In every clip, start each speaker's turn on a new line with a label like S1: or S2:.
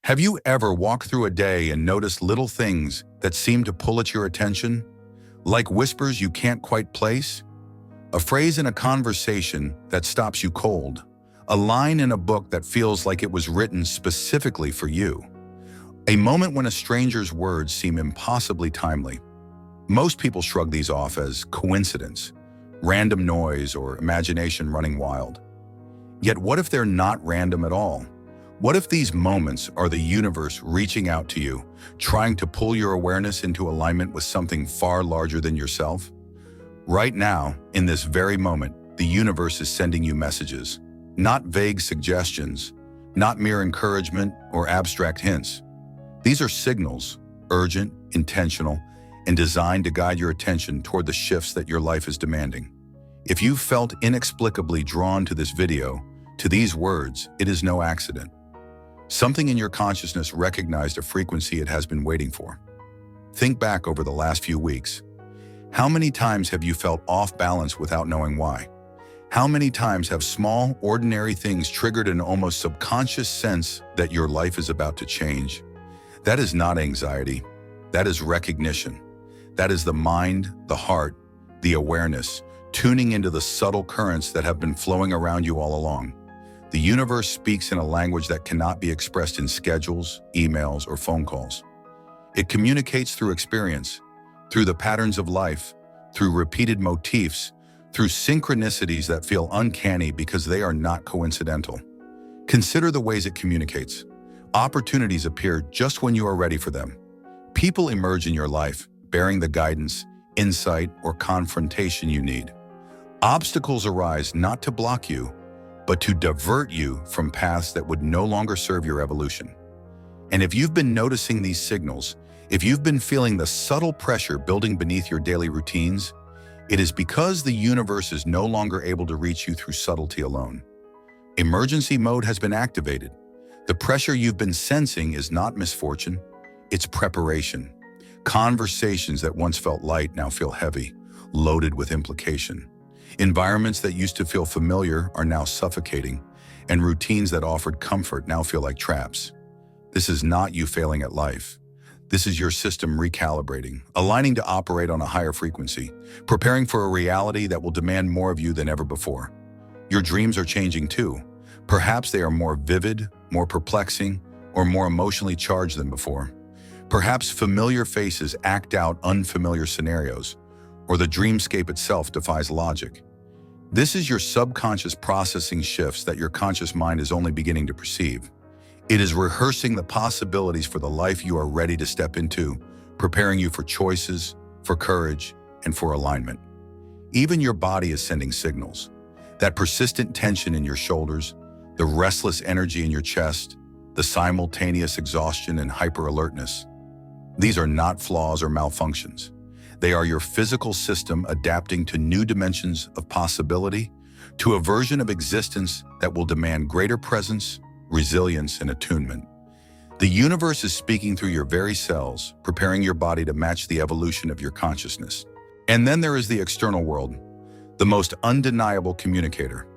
S1: Have you ever walked through a day and noticed little things that seem to pull at your attention? Like whispers you can't quite place? A phrase in a conversation that stops you cold? A line in a book that feels like it was written specifically for you? A moment when a stranger's words seem impossibly timely? Most people shrug these off as coincidence, random noise, or imagination running wild. Yet what if they're not random at all? What if these moments are the universe reaching out to you, trying to pull your awareness into alignment with something far larger than yourself? Right now, in this very moment, the universe is sending you messages, not vague suggestions, not mere encouragement or abstract hints. These are signals, urgent, intentional, and designed to guide your attention toward the shifts that your life is demanding. If you felt inexplicably drawn to this video, to these words, it is no accident. Something in your consciousness recognized a frequency it has been waiting for. Think back over the last few weeks. How many times have you felt off balance without knowing why? How many times have small, ordinary things triggered an almost subconscious sense that your life is about to change? That is not anxiety. That is recognition. That is the mind, the heart, the awareness, tuning into the subtle currents that have been flowing around you all along. The universe speaks in a language that cannot be expressed in schedules, emails, or phone calls. It communicates through experience, through the patterns of life, through repeated motifs, through synchronicities that feel uncanny because they are not coincidental. Consider the ways it communicates. Opportunities appear just when you are ready for them. People emerge in your life, bearing the guidance, insight, or confrontation you need. Obstacles arise not to block you, but to divert you from paths that would no longer serve your evolution. And if you've been noticing these signals, if you've been feeling the subtle pressure building beneath your daily routines, it is because the universe is no longer able to reach you through subtlety alone. Emergency mode has been activated. The pressure you've been sensing is not misfortune, it's preparation. Conversations that once felt light now feel heavy, loaded with implication. Environments that used to feel familiar are now suffocating, and routines that offered comfort now feel like traps. This is not you failing at life. This is your system recalibrating, aligning to operate on a higher frequency, preparing for a reality that will demand more of you than ever before. Your dreams are changing too. Perhaps they are more vivid, more perplexing, or more emotionally charged than before. Perhaps familiar faces act out unfamiliar scenarios, or the dreamscape itself defies logic. This is your subconscious processing shifts that your conscious mind is only beginning to perceive. It is rehearsing the possibilities for the life you are ready to step into, preparing you for choices, for courage, and for alignment. Even your body is sending signals. That persistent tension in your shoulders, the restless energy in your chest, the simultaneous exhaustion and hyper-alertness. These are not flaws or malfunctions. They are your physical system adapting to new dimensions of possibility, to a version of existence that will demand greater presence, resilience, and attunement. The universe is speaking through your very cells, preparing your body to match the evolution of your consciousness. And then there is the external world, the most undeniable communicator.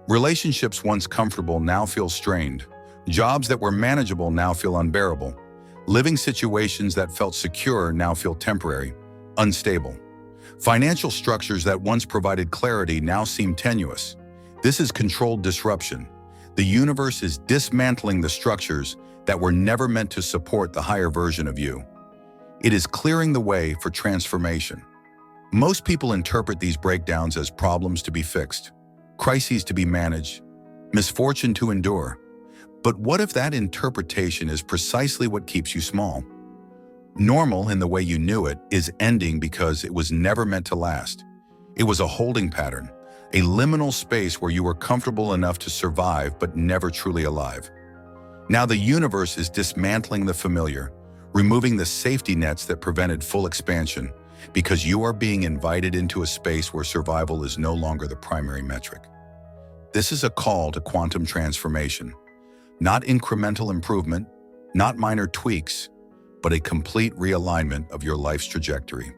S1: Relationships once comfortable now feel strained. Jobs that were manageable now feel unbearable. Living situations that felt secure now feel temporary, unstable. Financial structures that once provided clarity now seem tenuous. This is controlled disruption. The universe is dismantling the structures that were never meant to support the higher version of you. It is clearing the way for transformation. Most people interpret these breakdowns as problems to be fixed, crises to be managed, misfortune to endure. But what if that interpretation is precisely what keeps you small? Normal, in the way you knew it, is ending because it was never meant to last. It was a holding pattern, a liminal space where you were comfortable enough to survive but never truly alive. Now the universe is dismantling the familiar, removing the safety nets that prevented full expansion, because you are being invited into a space where survival is no longer the primary metric. This is a call to quantum transformation. Not incremental improvement, not minor tweaks, but a complete realignment of your life's trajectory.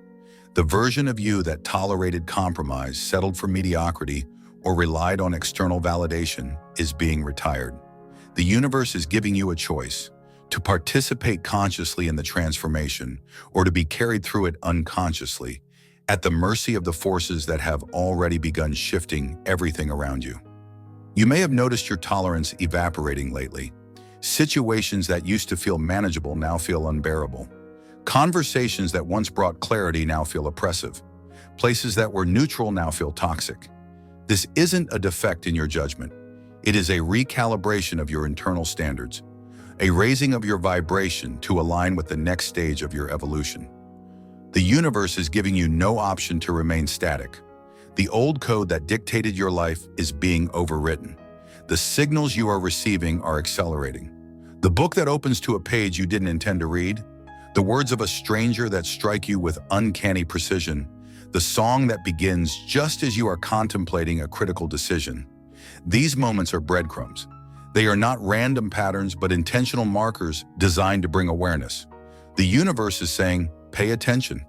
S1: The version of you that tolerated compromise, settled for mediocrity, or relied on external validation is being retired. The universe is giving you a choice: to participate consciously in the transformation, or to be carried through it unconsciously, at the mercy of the forces that have already begun shifting everything around you. You may have noticed your tolerance evaporating lately. Situations that used to feel manageable now feel unbearable. Conversations that once brought clarity now feel oppressive. Places that were neutral now feel toxic. This isn't a defect in your judgment. It is a recalibration of your internal standards, a raising of your vibration to align with the next stage of your evolution. The universe is giving you no option to remain static. The old code that dictated your life is being overwritten. The signals you are receiving are accelerating. The book that opens to a page you didn't intend to read, the words of a stranger that strike you with uncanny precision, the song that begins just as you are contemplating a critical decision. These moments are breadcrumbs. They are not random patterns, but intentional markers designed to bring awareness. The universe is saying, pay attention.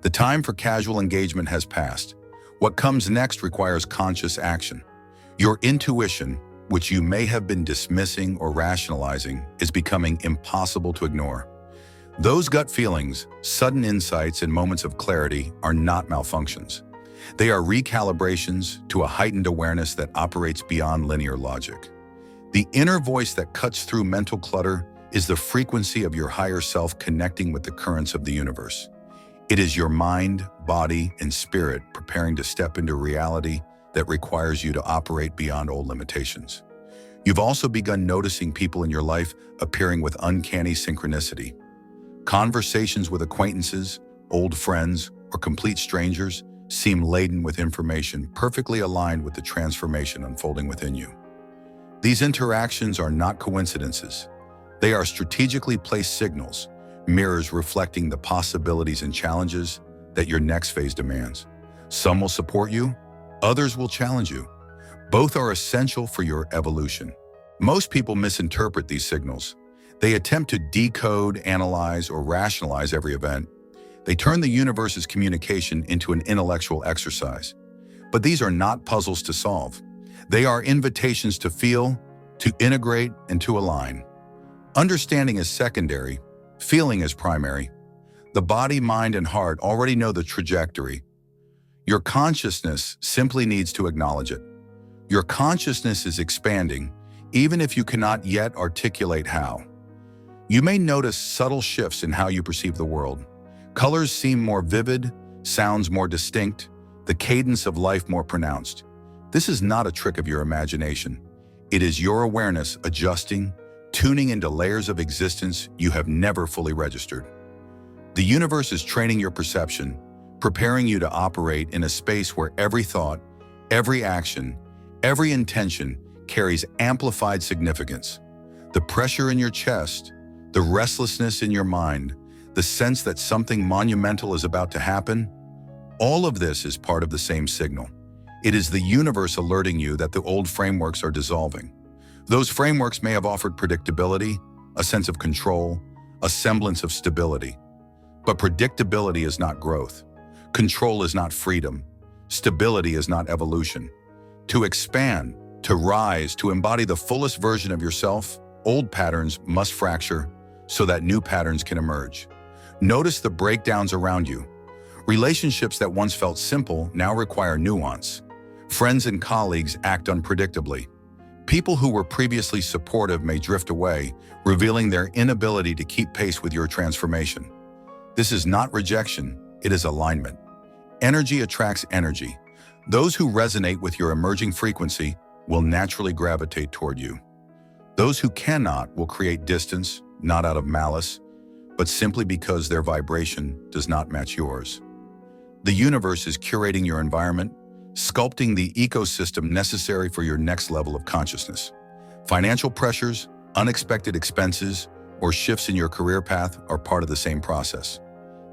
S1: The time for casual engagement has passed. What comes next requires conscious action. Your intuition, which you may have been dismissing or rationalizing, is becoming impossible to ignore. Those gut feelings, sudden insights, and moments of clarity are not malfunctions. They are recalibrations to a heightened awareness that operates beyond linear logic. The inner voice that cuts through mental clutter is the frequency of your higher self connecting with the currents of the universe. It is your mind, body, and spirit preparing to step into reality that requires you to operate beyond old limitations. You've also begun noticing people in your life appearing with uncanny synchronicity. Conversations with acquaintances, old friends, or complete strangers seem laden with information perfectly aligned with the transformation unfolding within you. These interactions are not coincidences. They are strategically placed signals, mirrors reflecting the possibilities and challenges that your next phase demands. Some will support you, others will challenge you. Both are essential for your evolution. Most people misinterpret these signals. They attempt to decode, analyze, or rationalize every event. They turn the universe's communication into an intellectual exercise. But these are not puzzles to solve. They are invitations to feel, to integrate, and to align. Understanding is secondary, feeling is primary. The body, mind, and heart already know the trajectory. Your consciousness simply needs to acknowledge it. Your consciousness is expanding, even if you cannot yet articulate how. You may notice subtle shifts in how you perceive the world. Colors seem more vivid, sounds more distinct, the cadence of life more pronounced. This is not a trick of your imagination. It is your awareness adjusting, tuning into layers of existence you have never fully registered. The universe is training your perception, preparing you to operate in a space where every thought, every action, every intention carries amplified significance. The pressure in your chest, the restlessness in your mind, the sense that something monumental is about to happen, all of this is part of the same signal. It is the universe alerting you that the old frameworks are dissolving. Those frameworks may have offered predictability, a sense of control, a semblance of stability. But predictability is not growth. Control is not freedom. Stability is not evolution. To expand, to rise, to embody the fullest version of yourself, old patterns must fracture so that new patterns can emerge. Notice the breakdowns around you. Relationships that once felt simple now require nuance. Friends and colleagues act unpredictably. People who were previously supportive may drift away, revealing their inability to keep pace with your transformation. This is not rejection, it is alignment. Energy attracts energy. Those who resonate with your emerging frequency will naturally gravitate toward you. Those who cannot will create distance, not out of malice, but simply because their vibration does not match yours. The universe is curating your environment, sculpting the ecosystem necessary for your next level of consciousness. Financial pressures, unexpected expenses, or shifts in your career path are part of the same process.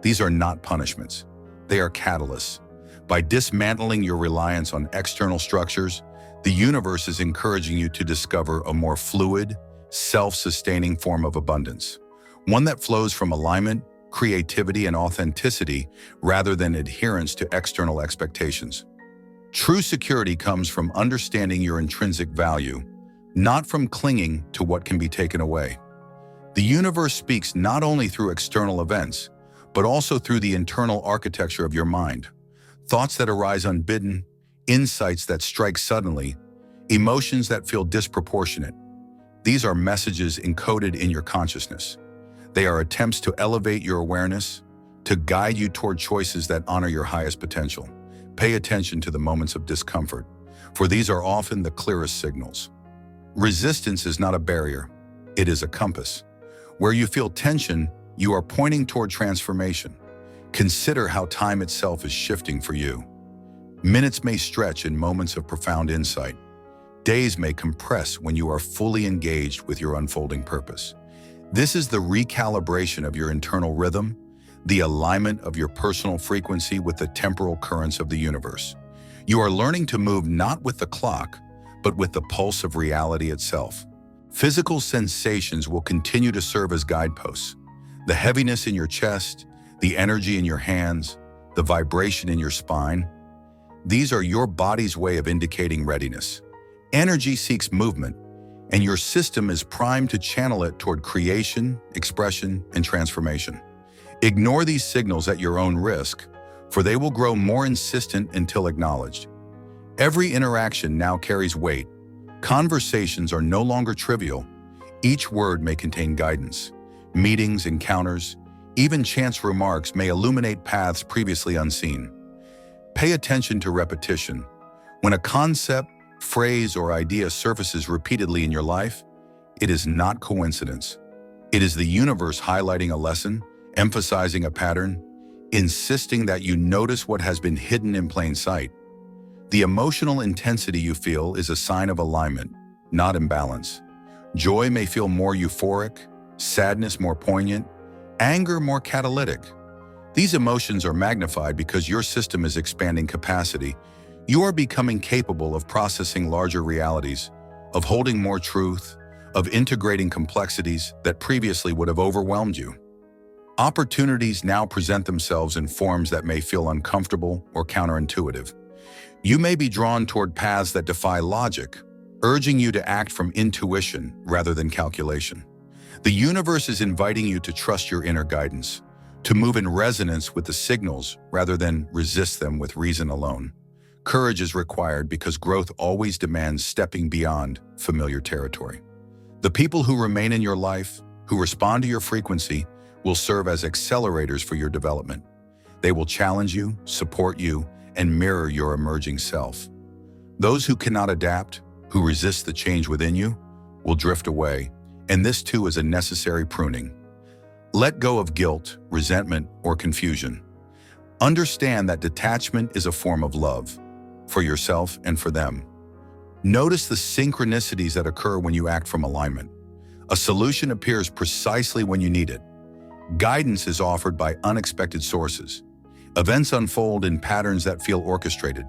S1: These are not punishments. They are catalysts. By dismantling your reliance on external structures, the universe is encouraging you to discover a more fluid, self-sustaining form of abundance. One that flows from alignment, creativity, and authenticity rather than adherence to external expectations. True security comes from understanding your intrinsic value, not from clinging to what can be taken away. The universe speaks not only through external events, but also through the internal architecture of your mind. Thoughts that arise unbidden, insights that strike suddenly, emotions that feel disproportionate. These are messages encoded in your consciousness. They are attempts to elevate your awareness, to guide you toward choices that honor your highest potential. Pay attention to the moments of discomfort, for these are often the clearest signals. Resistance is not a barrier, it is a compass. Where you feel tension, you are pointing toward transformation. Consider how time itself is shifting for you. Minutes may stretch in moments of profound insight. Days may compress when you are fully engaged with your unfolding purpose. This is the recalibration of your internal rhythm, the alignment of your personal frequency with the temporal currents of the universe. You are learning to move not with the clock, but with the pulse of reality itself. Physical sensations will continue to serve as guideposts. The heaviness in your chest, the energy in your hands, the vibration in your spine. These are your body's way of indicating readiness. Energy seeks movement, and your system is primed to channel it toward creation, expression, and transformation. Ignore these signals at your own risk, for they will grow more insistent until acknowledged. Every interaction now carries weight. Conversations are no longer trivial. Each word may contain guidance. Meetings, encounters, even chance remarks may illuminate paths previously unseen. Pay attention to repetition. When a concept, phrase, or idea surfaces repeatedly in your life, it is not coincidence. It is the universe highlighting a lesson, emphasizing a pattern, insisting that you notice what has been hidden in plain sight. The emotional intensity you feel is a sign of alignment, not imbalance. Joy may feel more euphoric, sadness more poignant, anger more catalytic. These emotions are magnified because your system is expanding capacity. You are becoming capable of processing larger realities, of holding more truth, of integrating complexities that previously would have overwhelmed you. Opportunities now present themselves in forms that may feel uncomfortable or counterintuitive. You may be drawn toward paths that defy logic, urging you to act from intuition rather than calculation. The universe is inviting you to trust your inner guidance, to move in resonance with the signals rather than resist them with reason alone. Courage is required because growth always demands stepping beyond familiar territory. The people who remain in your life, who respond to your frequency, will serve as accelerators for your development. They will challenge you, support you, and mirror your emerging self. Those who cannot adapt, who resist the change within you, will drift away, and this too is a necessary pruning. Let go of guilt, resentment, or confusion. Understand that detachment is a form of love, for yourself and for them. Notice the synchronicities that occur when you act from alignment. A solution appears precisely when you need it. Guidance is offered by unexpected sources. Events unfold in patterns that feel orchestrated.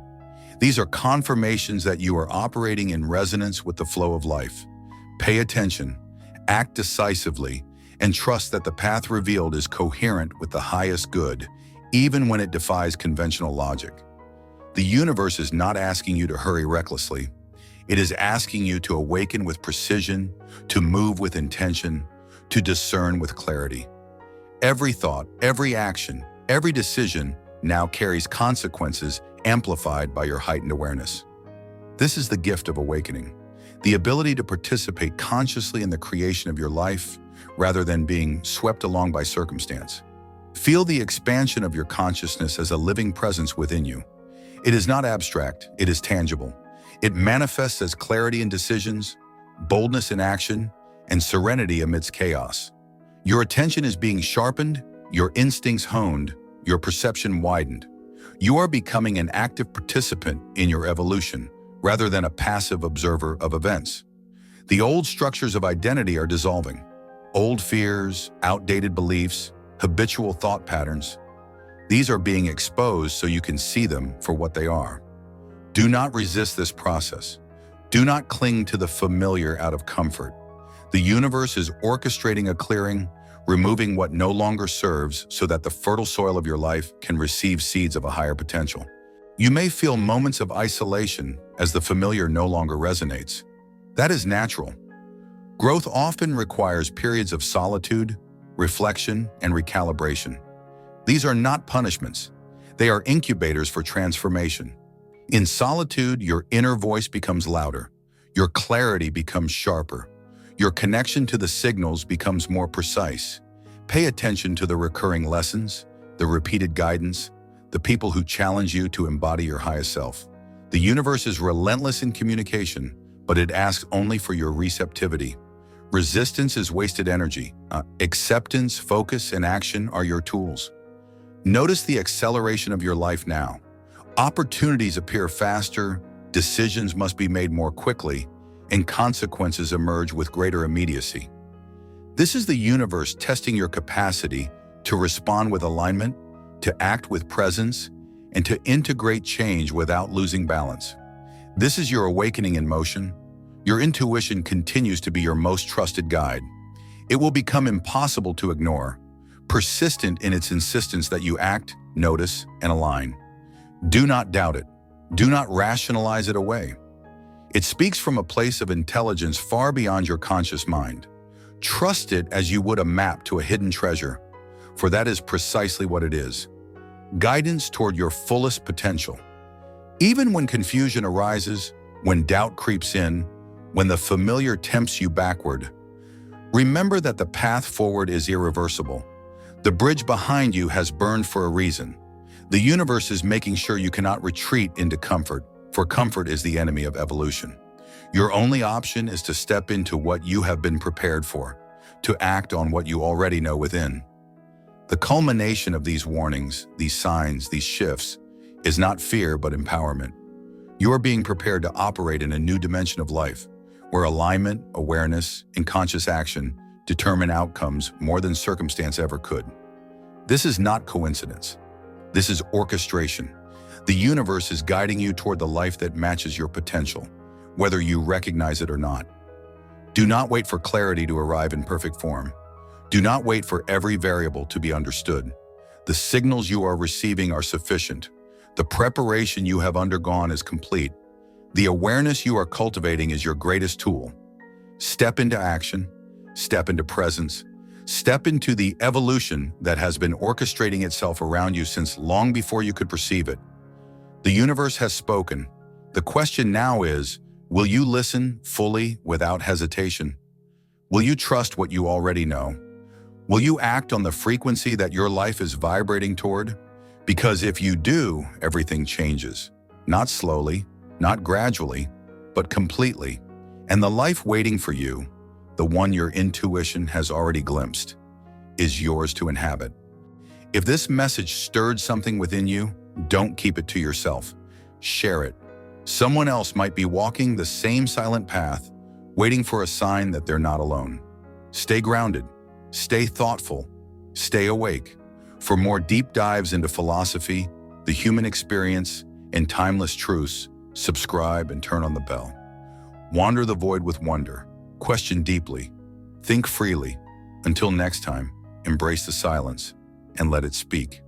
S1: These are confirmations that you are operating in resonance with the flow of life. Pay attention, act decisively, and trust that the path revealed is coherent with the highest good, even when it defies conventional logic. The universe is not asking you to hurry recklessly. It is asking you to awaken with precision, to move with intention, to discern with clarity. Every thought, every action, every decision now carries consequences amplified by your heightened awareness. This is the gift of awakening, the ability to participate consciously in the creation of your life rather than being swept along by circumstance. Feel the expansion of your consciousness as a living presence within you. It is not abstract, it is tangible. It manifests as clarity in decisions, boldness in action, and serenity amidst chaos. Your attention is being sharpened, your instincts honed, your perception widened. You are becoming an active participant in your evolution, rather than a passive observer of events. The old structures of identity are dissolving. Old fears, outdated beliefs, habitual thought patterns. These are being exposed so you can see them for what they are. Do not resist this process. Do not cling to the familiar out of comfort. The universe is orchestrating a clearing, removing what no longer serves so that the fertile soil of your life can receive seeds of a higher potential. You may feel moments of isolation as the familiar no longer resonates. That is natural. Growth often requires periods of solitude, reflection, and recalibration. These are not punishments. They are incubators for transformation. In solitude, your inner voice becomes louder. Your clarity becomes sharper. Your connection to the signals becomes more precise. Pay attention to the recurring lessons, the repeated guidance, the people who challenge you to embody your highest self. The universe is relentless in communication, but it asks only for your receptivity. Resistance is wasted energy. Acceptance, focus, and action are your tools. Notice the acceleration of your life now. Opportunities appear faster, decisions must be made more quickly, and consequences emerge with greater immediacy. This is the universe testing your capacity to respond with alignment, to act with presence, and to integrate change without losing balance. This is your awakening in motion. Your intuition continues to be your most trusted guide. It will become impossible to ignore, persistent in its insistence that you act, notice, and align. Do not doubt it. Do not rationalize it away. It speaks from a place of intelligence far beyond your conscious mind. Trust it as you would a map to a hidden treasure, for that is precisely what it is. Guidance toward your fullest potential. Even when confusion arises, when doubt creeps in, when the familiar tempts you backward, remember that the path forward is irreversible. The bridge behind you has burned for a reason. The universe is making sure you cannot retreat into comfort, for comfort is the enemy of evolution. Your only option is to step into what you have been prepared for, to act on what you already know within. The culmination of these warnings, these signs, these shifts, is not fear but empowerment. You are being prepared to operate in a new dimension of life, where alignment, awareness, and conscious action determine outcomes more than circumstance ever could. This is not coincidence. This is orchestration. The universe is guiding you toward the life that matches your potential, whether you recognize it or not. Do not wait for clarity to arrive in perfect form. Do not wait for every variable to be understood. The signals you are receiving are sufficient. The preparation you have undergone is complete. The awareness you are cultivating is your greatest tool. Step into action, step into presence, step into the evolution that has been orchestrating itself around you since long before you could perceive it. The universe has spoken. The question now is, will you listen fully without hesitation? Will you trust what you already know? Will you act on the frequency that your life is vibrating toward? Because if you do, everything changes. Not slowly, not gradually, but completely. And the life waiting for you, the one your intuition has already glimpsed, is yours to inhabit. If this message stirred something within you, don't keep it to yourself. Share it. Someone else might be walking the same silent path, waiting for a sign that they're not alone. Stay grounded. Stay thoughtful. Stay awake. For more deep dives into philosophy, the human experience, and timeless truths, subscribe and turn on the bell. Wander the void with wonder. Question deeply. Think freely. Until next time, embrace the silence and let it speak.